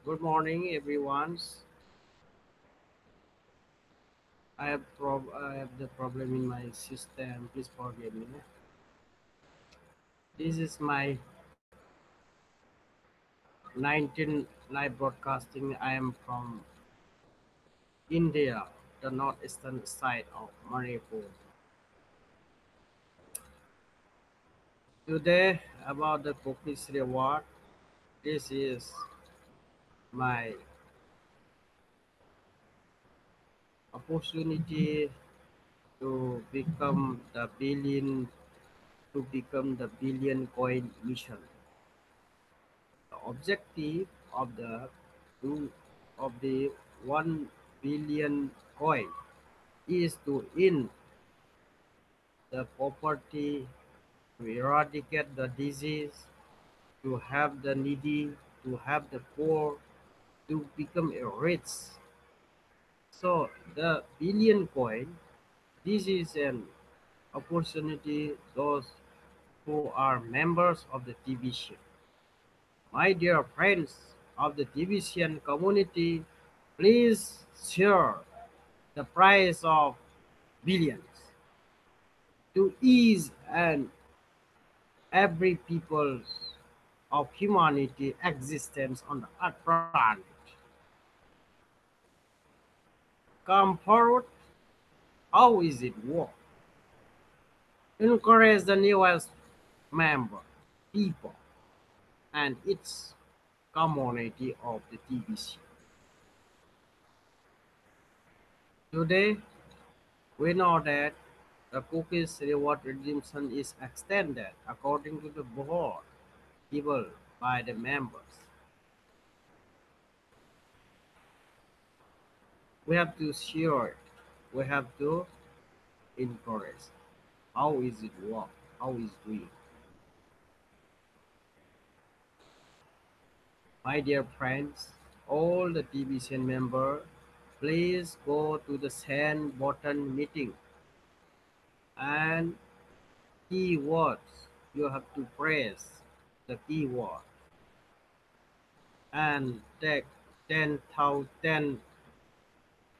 Good morning, everyone. I have the problem in my system. Please forgive me. This is my 19 live broadcasting. I am from India, the northeastern side of Manipur. Today, about the cookies reward. This is my opportunity to become the billion coin mission. The objective of two of the 1 billion coin is to end the poverty, to eradicate the disease, to have the needy, to have the poor, to become a rich. So the billion coin, this is an opportunity those who are members of the TBC. My dear friends of the Tbc community, please share the price of billions to ease and every people's of humanity existence on the earth planet. Come forward, how is it work? Encourage the newest member, people, and its community of the TBC. Today, we know that the cookies reward redemption is extended according to the board given by the members. We have to share it. We have to encourage. How is it work? How is doing? My dear friends, all the TBC member, please go to the send button meeting and keywords. You have to press the keyword and take 10,000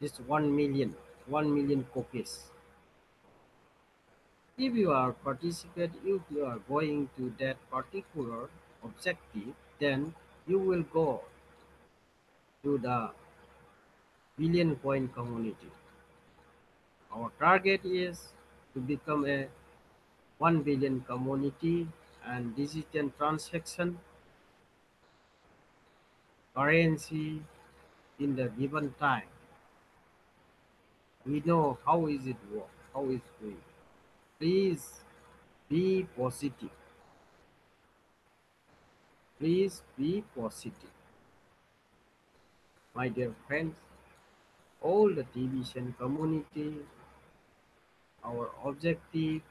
this 1 million copies. If you are if you are going to that particular objective, then you will go to the billion coin community. Our target is to become a 1 billion community and digital transaction currency in the given time. We know how is it work, how is it doing. Please be positive. Please be positive. My dear friends, all the division community, our objective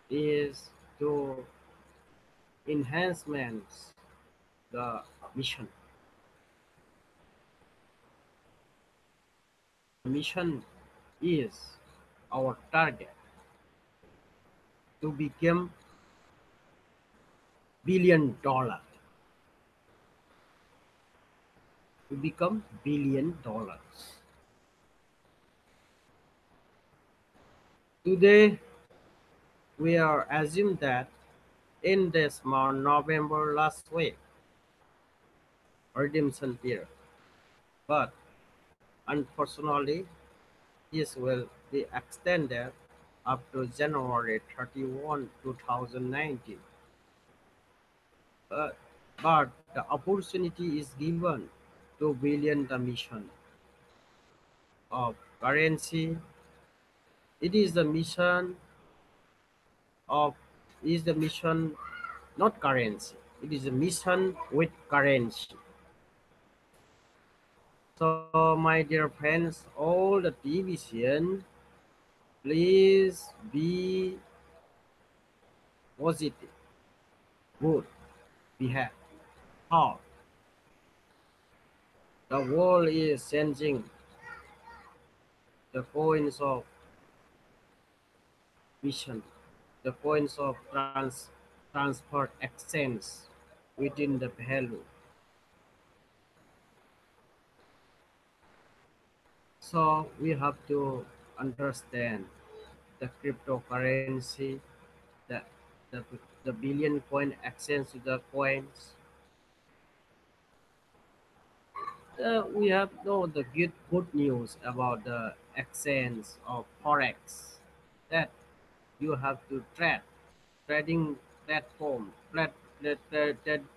is to enhancements the mission. Mission is our target to become $1 billion, to become $1 billion. Today we are assumed that in this month November last week redemption period, but unfortunately this will be extended up to January 31, 2019. But, but the opportunity is given to billion the mission of currency. It is the mission of is the mission not currency. It is a mission with currency. So my dear friends, all the TVCN, please be positive, good, behave. How the world is changing the coins of vision, the coins of transfer exchange within the value. So we have to understand the cryptocurrency, the the, the billion coin exchange to the coins. We have know the good news about the exchange of forex that you have to trade trading platform that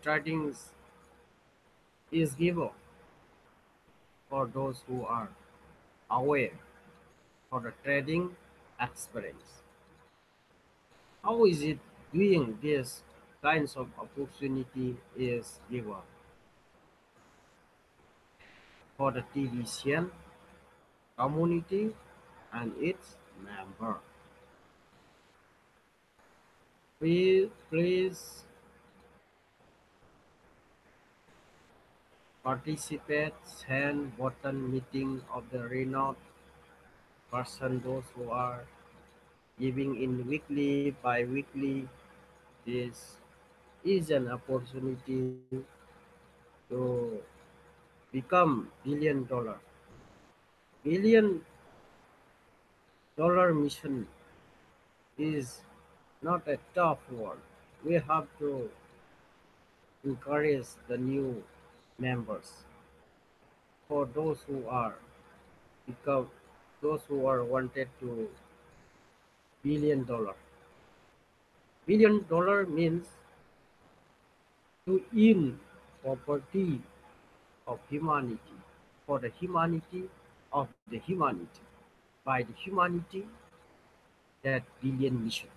trading is given for those who are aware for the trading experience. How is it doing this kinds of opportunity is given for the TVCN community and its member. Please participate, send button meeting of the renowned person, those who are giving in weekly by weekly. This is an opportunity to become billion dollar mission is not a tough one. We have to encourage the new members for those who are become those who are wanted to $1 billion. $1 billion means to in property of humanity for the humanity of the humanity by the humanity that billion mission.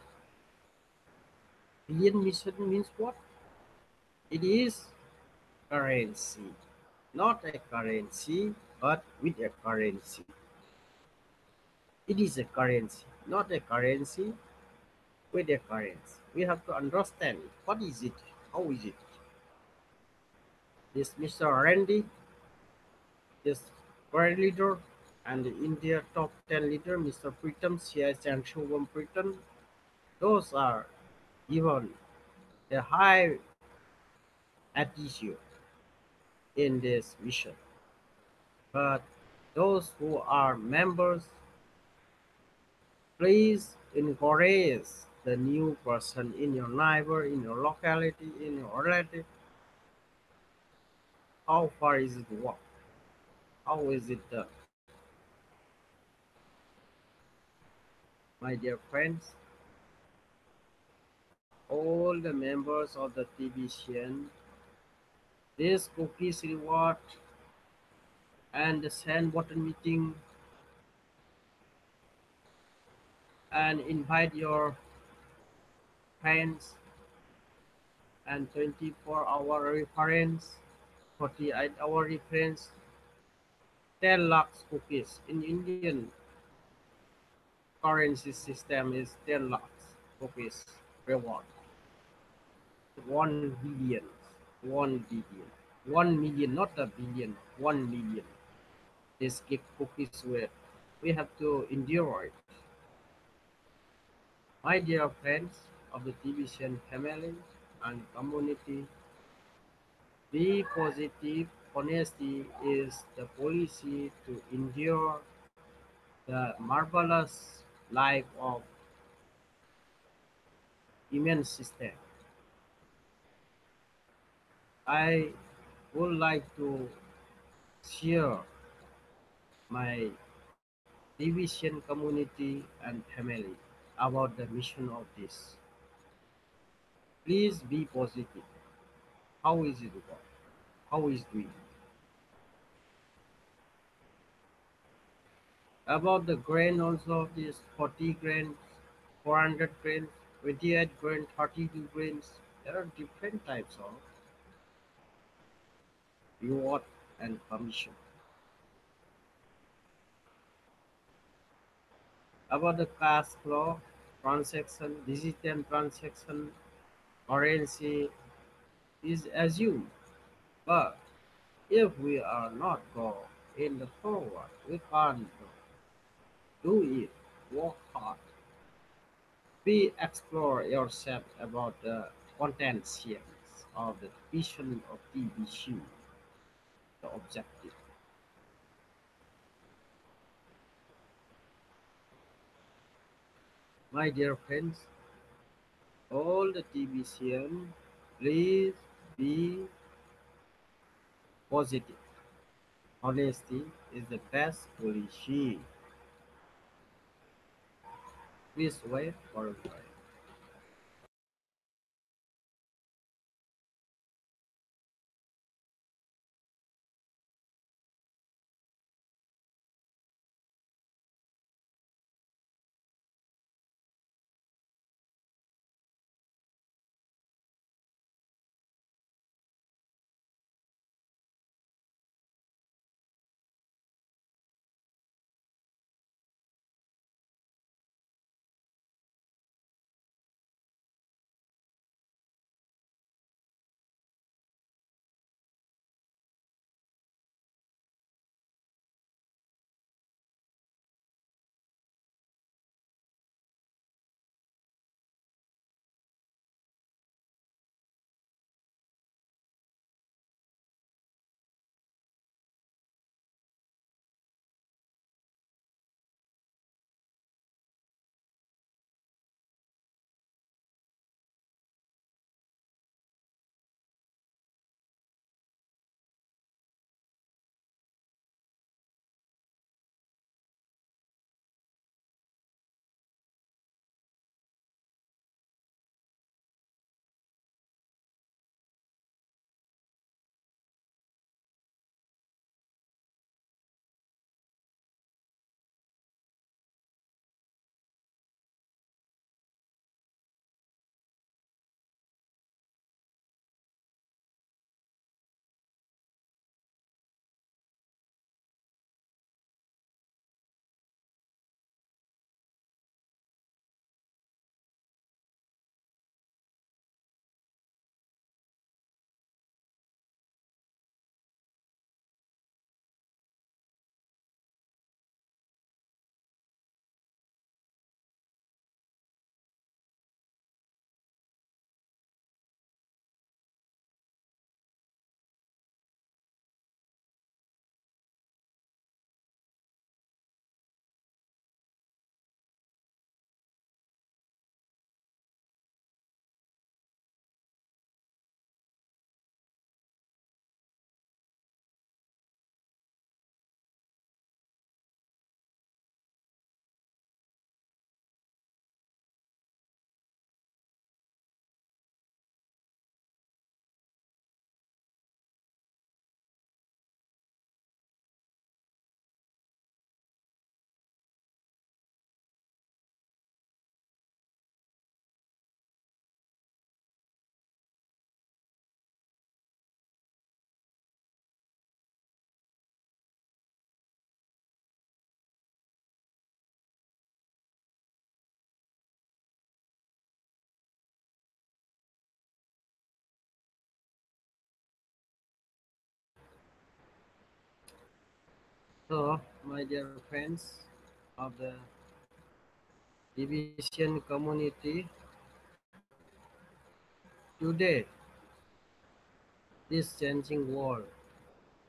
Billion mission means what? It is currency, not a currency, but with a currency. It is a currency, not a currency with a currency. We have to understand it. What is it? How is it? This Mr. Randy, this world leader, and the India top 10 leader, Mr. Pritam, CIS and Shubham Pritam, those are given a high attitude in this mission. But those who are members, please encourage the new person in your neighbor, in your locality, in your relative. How far is it walk? How is it done? My dear friends, all the members of the TBCN, this cookies reward and the send button meeting and invite your friends and 24-hour reference, 48-hour reference, 10 lakhs cookies. In Indian currency system is 10 lakhs cookies reward. 1 billion, 1 billion, 1 million, not a billion, 1 million. This kick cookies with. We have to endure it. My dear friends of the division family and community, be positive. Honesty is the policy to endure the marvelous life of immune system. I would like to share my division community and family about the mission of this. Please be positive. How is it going? How is doing? About the grain also this 40 grains, 400 grains, 28 grains, 32 grains. There are different types of reward and commission. About the cash flow, transaction, digital transaction, currency is assumed. But if we are not go in the forward, we can't do it. Work hard. Be explore yourself about the content series of the vision of TBC, the objective. My dear friends, all the TBCN, please be positive. Honesty is the best policy. Please wait for a while. So, my dear friends of the division community, today, this changing world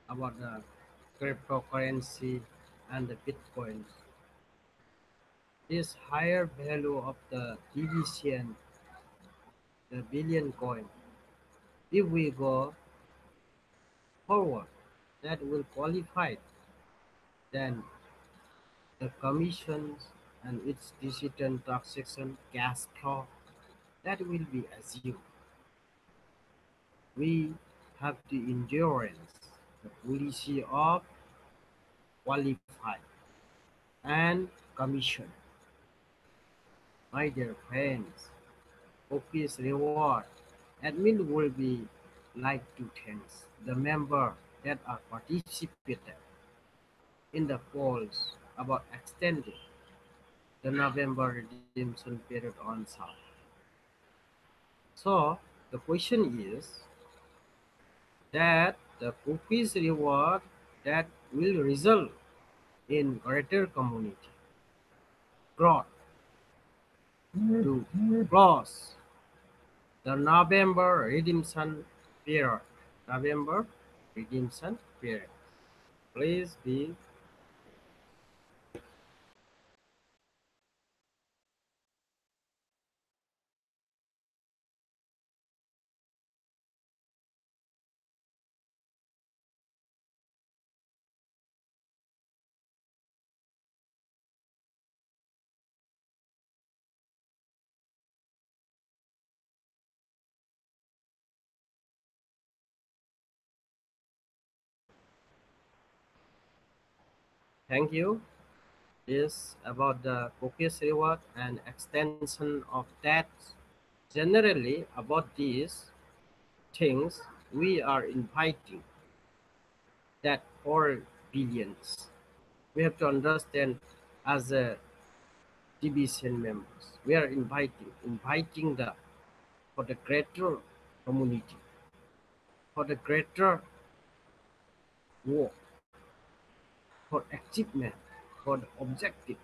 about the cryptocurrency and the bitcoins, this higher value of the division, the billion coin, if we go forward, that will qualify, then the commissions and its digital transaction cash flow, that will be assumed. We have the endurance, the policy of qualify and commission. My dear friends, office reward. Admin will be like to thank the member that are participated in the polls about extending the November redemption period on South. So the question is that the cookies reward that will result in greater community growth to close the November redemption period. November redemption period. Please be Thank you. Is about the cookies reward and extension of that. Generally, about these things, we are inviting that for billions. We have to understand as a TBC members, we are inviting the for the greater community, for the greater work, for achievement, for the objective,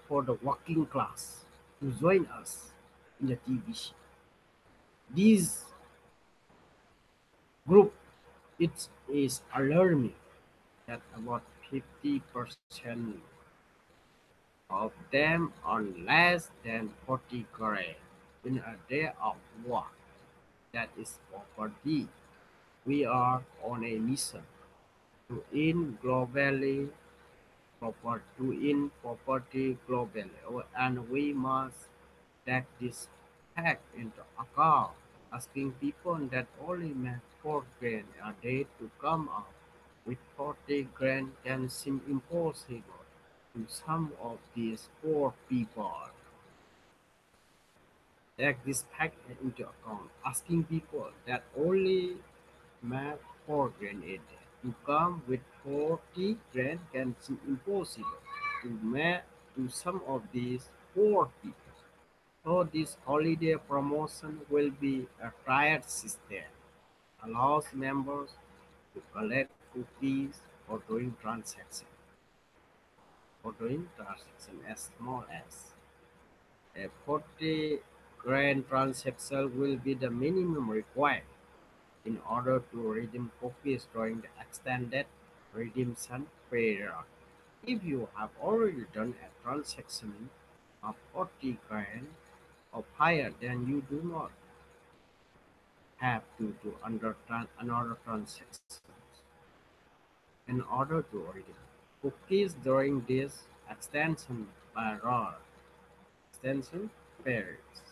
for the working class to join us in the TBC. This group, it is alarming that about 50% of them on less than 40 grand in a day of work. That is poverty. We are on a mission to end globally poverty globally, and we must take this fact into account, asking people that only make 4 grand a day to come up with 40 grand can seem impossible to some of these poor people. Take this fact into account, asking people that only make 4 grand a day to come with 40 grand can seem impossible to make to some of these poor people. So this holiday promotion will be a tiered system, allows members to collect cookies for doing transaction as small as a 40 grand transaction will be the minimum required in order to redeem cookies during the extended redemption period. If you have already done a transaction of 40 grand or higher, then you do not have to do another transaction in order to redeem cookies during this extension periods.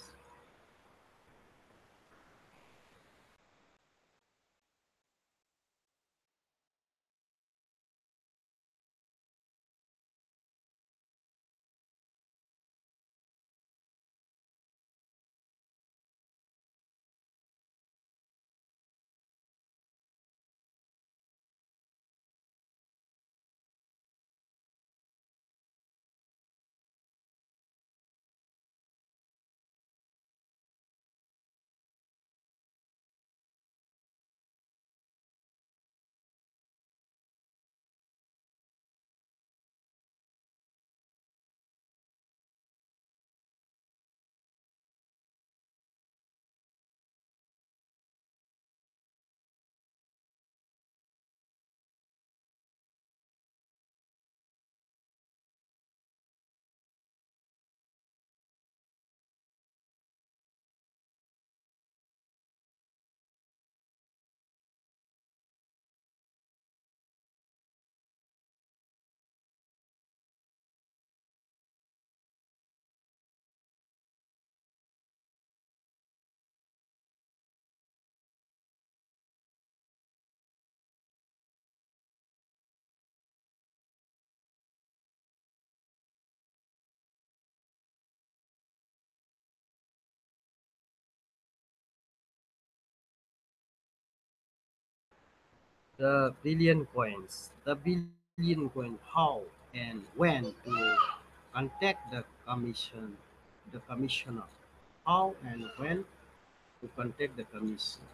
The billion coin, how and when to contact the commissioner, how and when to contact the commissioner.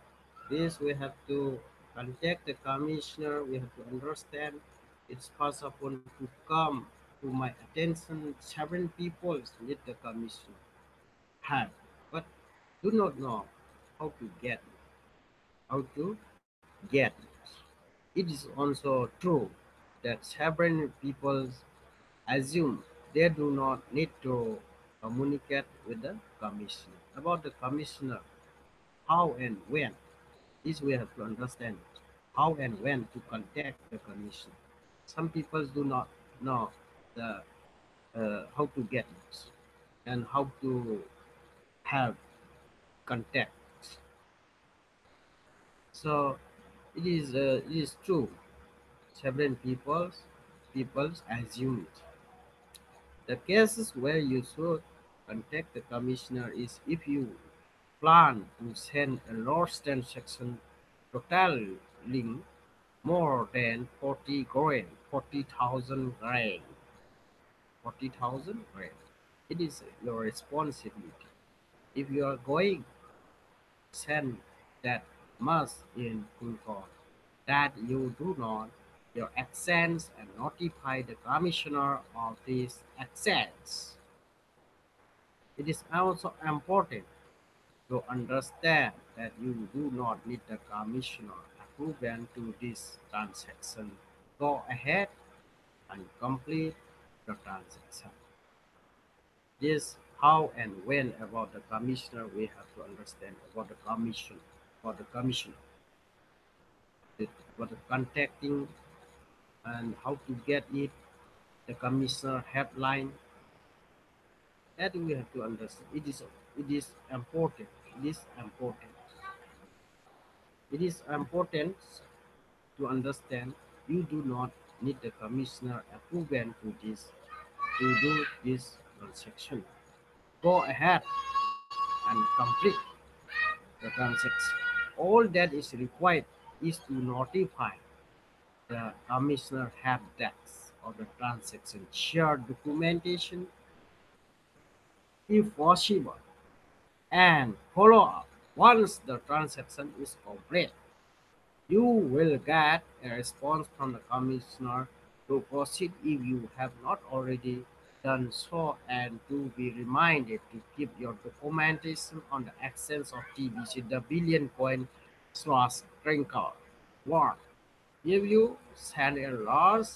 This we have to contact the commissioner. We have to understand it's possible to come to my attention. Several people need the commissioner have, but do not know how to get it. It is also true that several people assume they do not need to communicate with the commissioner. About the commissioner, how and when, this we have to understand. How and when to contact the commissioner. Some people do not know the how to get it and how to have contact. So it is true. Several people. people assume it. The cases where you should contact the commissioner is if you plan to send a large transaction totaling more than 40 grand, 40,000 grand, 40,000 grand. It is your responsibility. If you are going to send that much in full court, that you do not your accents and notify the commissioner of these accents. It is also important to understand that you do not need the commissioner approval to this transaction. Go ahead and complete the transaction. This how and when about the commissioner we have to understand about the commission for the commissioner, about the contacting and how to get it, the commissioner headline that we have to understand. It is important. It is important. It is important to understand you do not need the commissioner approval to do this transaction. Go ahead and complete the transaction. All that is required is to notify the commissioner head desk of the transaction, share documentation if possible, and follow up once the transaction is complete. You will get a response from the commissioner to proceed if you have not already done so and to be reminded to keep your documentation on the exchange of TBC, the billion coin slash trinker. 1. If you send a large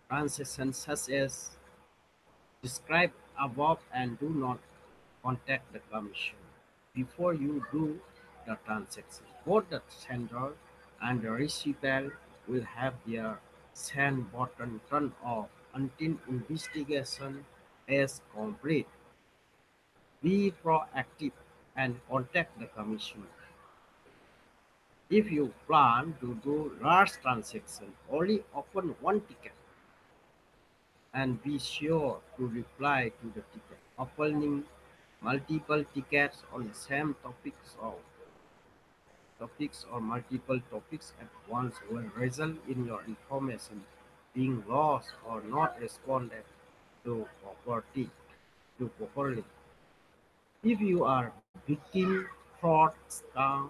transaction such as described above and do not contact the commission before you do the transaction. Both the sender and the recipient will have their send button turned off until investigation is complete. Be proactive and contact the commissioner. If you plan to do large transactions, only open one ticket and be sure to reply to the ticket. Opening multiple tickets on the same topics or multiple topics at once will result in your information being lost or not responded to properly. If you are victim, fraud, scam,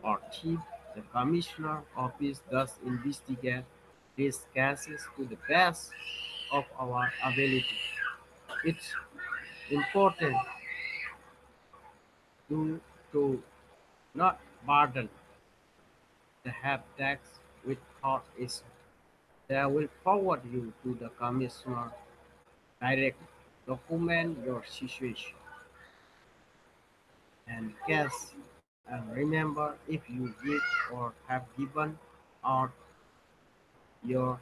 or thief, the commissioner office does investigate these cases to the best of our ability. It's important to not burden the help desk with thought issue. They will forward you to the commissioner directly. Document your situation and case and remember if you give or have given out your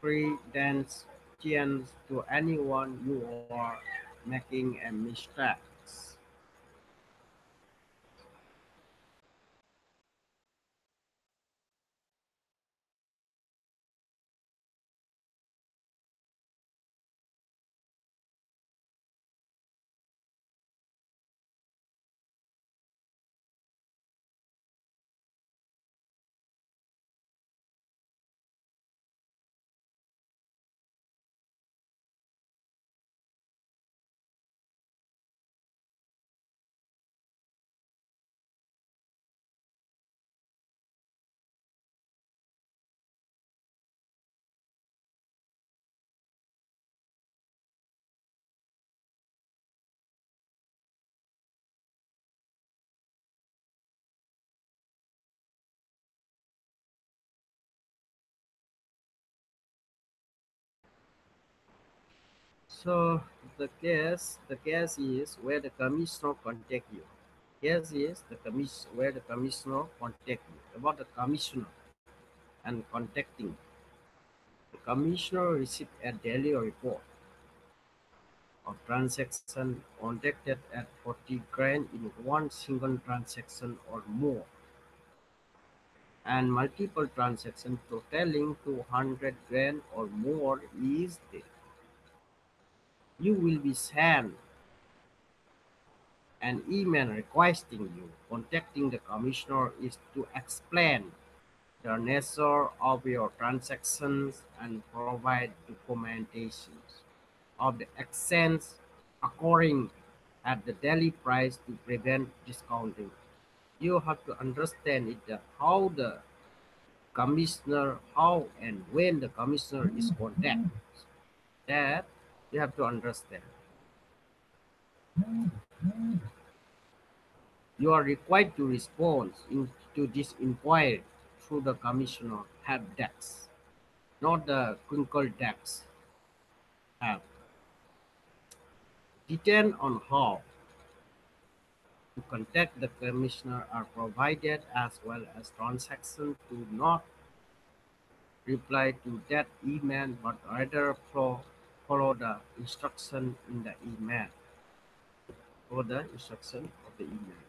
credentials to anyone you are making a mistakes. So the case is where the commissioner contact you. Case is the commission where the commissioner contact you about the commissioner and contacting. The commissioner received a daily report of transaction conducted at 40 grand in one single transaction or more. and multiple transactions totaling 200 grand or more is there. You will be sent an email requesting you. Contacting the commissioner is to explain the nature of your transactions and provide documentation of the exchange occurring at the daily price to prevent discounting. You have to understand it how the commissioner, how and when the commissioner is contacted. That you have to understand. You are required to respond to this inquiry through the commissioner help desk, not the crinkle desk help. Details on how to contact the commissioner are provided as well as transactions to not reply to that email but rather follow the instruction in the email or the instruction of the emails.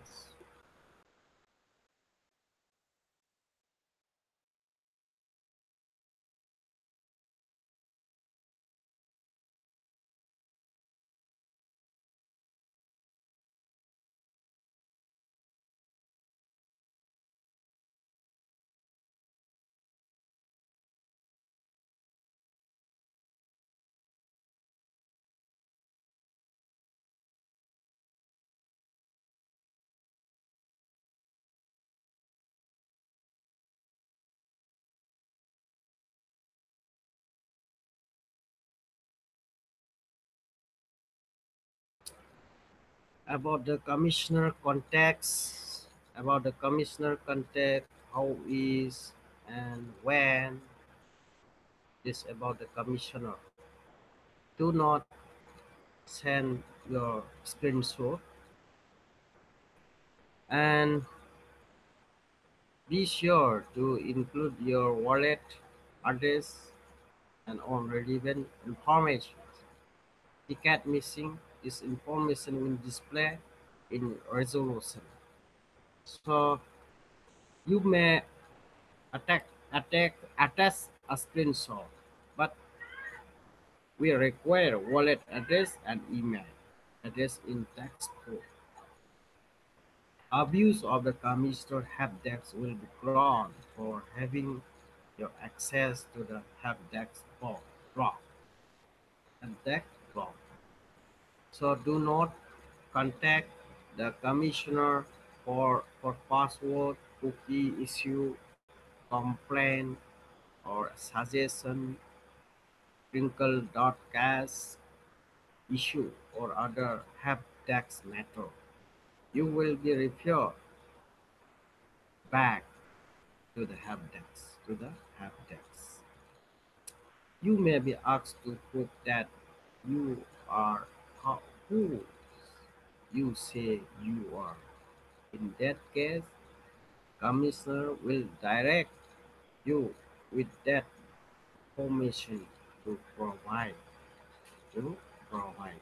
About the commissioner contacts, about the commissioner contact, how is and when, this about the commissioner. Do not send your screenshot and be sure to include your wallet address and all relevant information. Ticket missing is information will display in resolution. So you may attach a screenshot, but we require wallet address and email address in text form. Abuse of the commissioner helpdesk will be ground for having your access to the helpdesk block. Helpdesk block. So do not contact the commissioner for password, cookie issue, complaint, or suggestion, crinkle.cas issue, or other helpdesk matter. You will be referred back to the helpdesk. You may be asked to prove that you are who you say you are. In that case, commissioner will direct you with that information to provide to provide.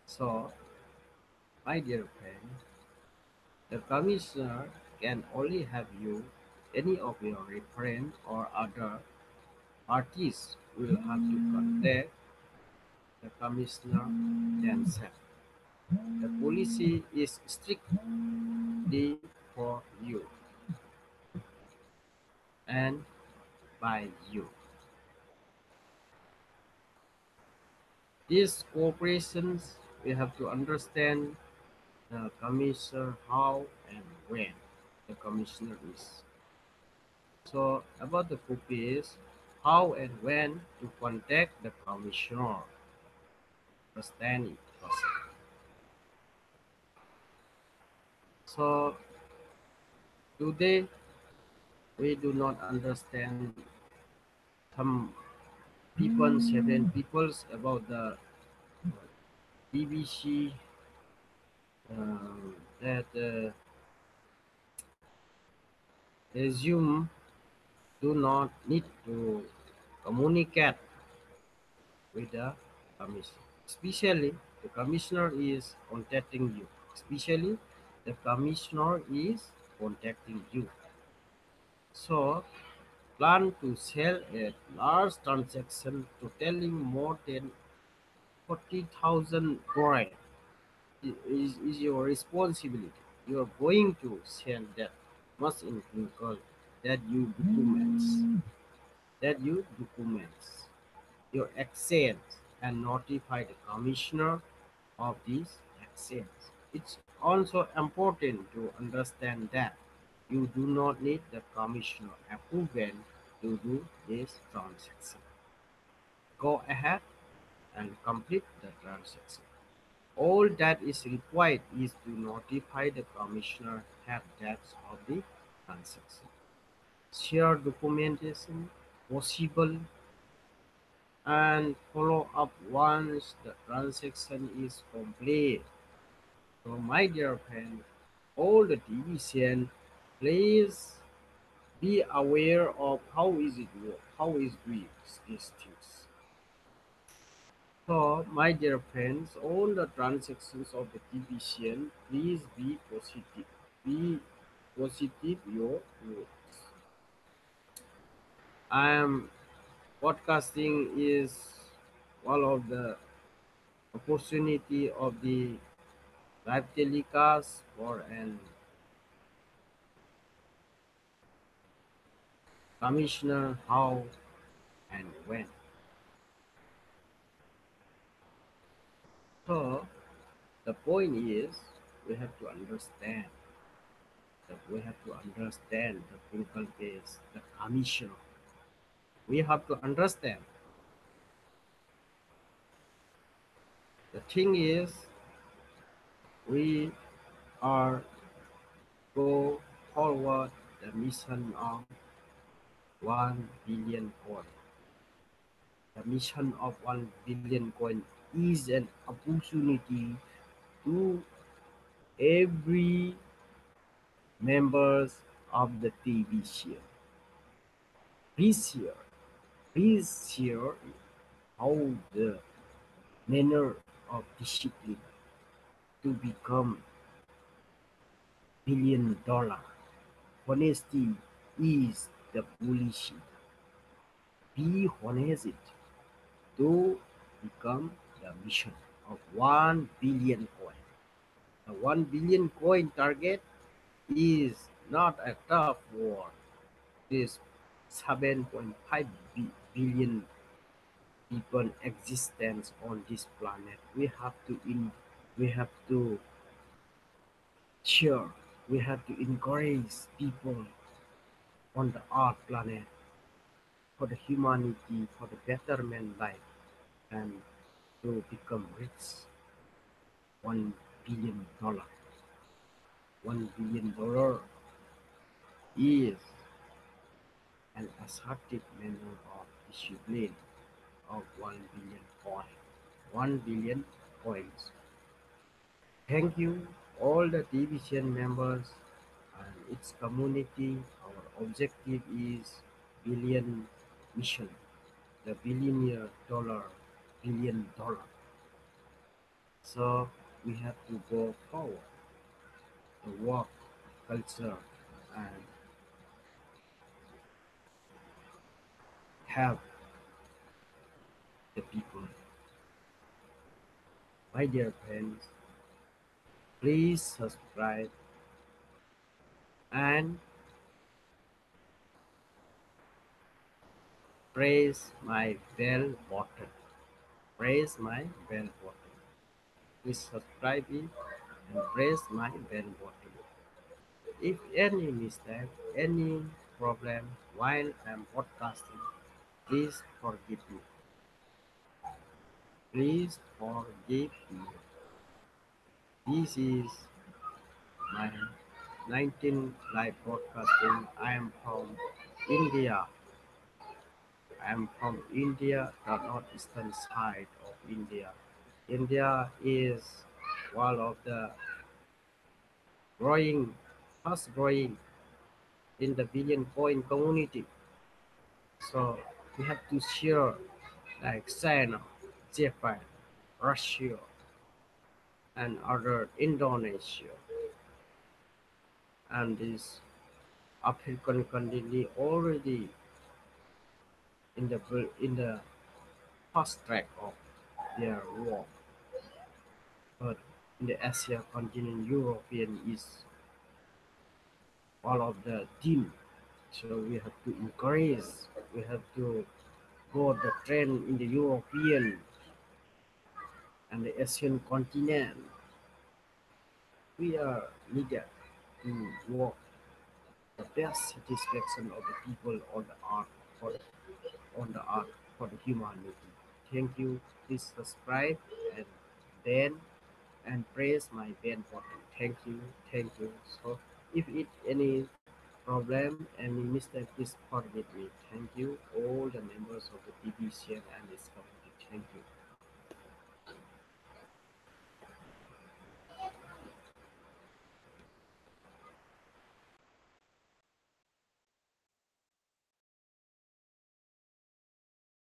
So, my dear friend, the commissioner can only have you, any of your reference or other parties will have to contact the commissioner themselves. The policy is strictly for you and by you. These cooperations we have to understand the commissioner how and when the commissioner is. So about the cookies, how and when to contact the commissioner. Understand it first. So today we do not understand some people, certain peoples about the BBC that resume do not need to communicate with the commission. Especially the commissioner is contacting you. Especially the commissioner is contacting you. So plan to sell a large transaction totaling more than 40,000 coin is your responsibility. You are going to sell that must include that you documents your exchange and notify the commissioner of this exchange. It's also important to understand that you do not need the commissioner approval to do this transaction. Go ahead and complete the transaction. All that is required is to notify the commissioner head desk of the transaction. Share documentation possible and follow up once the transaction is complete. So my dear friend, all the division, please be aware of how is it work, how is doing these things. So my dear friends, all the transactions of the division, please be positive. Be positive your words. I am podcasting is one of the opportunity of the live telecast for an commissioner how and when. So the point is we have to understand that we have to understand the critical case, the commissioner. We have to understand. The thing is we are go forward the mission of 1 billion coin. The mission of 1 billion coin is an opportunity to every members of the TBC. Please share, please share how the manner of discipline to become $1 billion. Honesty is the policy. Be honest to become the mission of 1 billion coin. The 1 billion coin target is not a tough war. This 7.5 billion people existence on this planet. We have to share. We have to encourage people on the earth planet for the humanity, for the betterment life, and to become rich. $1 billion. $1 billion is an assertive manner of discipline of 1 billion coin. 1 billion coins. Thank you, all the division members and its community. Our objective is billion mission, the billionaire dollar, $1 billion. So we have to go forward, the work culture and help the people. My dear friends, please subscribe and press my bell button. Press my bell button. Please subscribe it and press my bell button. If any mistake, any problem while I'm podcasting, please forgive me. Please forgive me. This is my 19th live broadcasting. I am from India. I am from India, the northeastern side of India. India is one of the growing, fast growing in the billion coin community. So we have to share like China, Japan, Russia, and other Indonesia, and this African continent already in the fast track of their war, but in the Asia continent, European is all of the team. So we have to encourage. We have to go the trend in the European and the Asian continent. We are needed to work the best satisfaction of the people on the art for on the art for the humanity. Thank you. Please subscribe and then and press my bell button. Thank you. Thank you. So if it any problem, any mistake, please forgive me. Thank you. All the members of the TBC and its community. Thank you.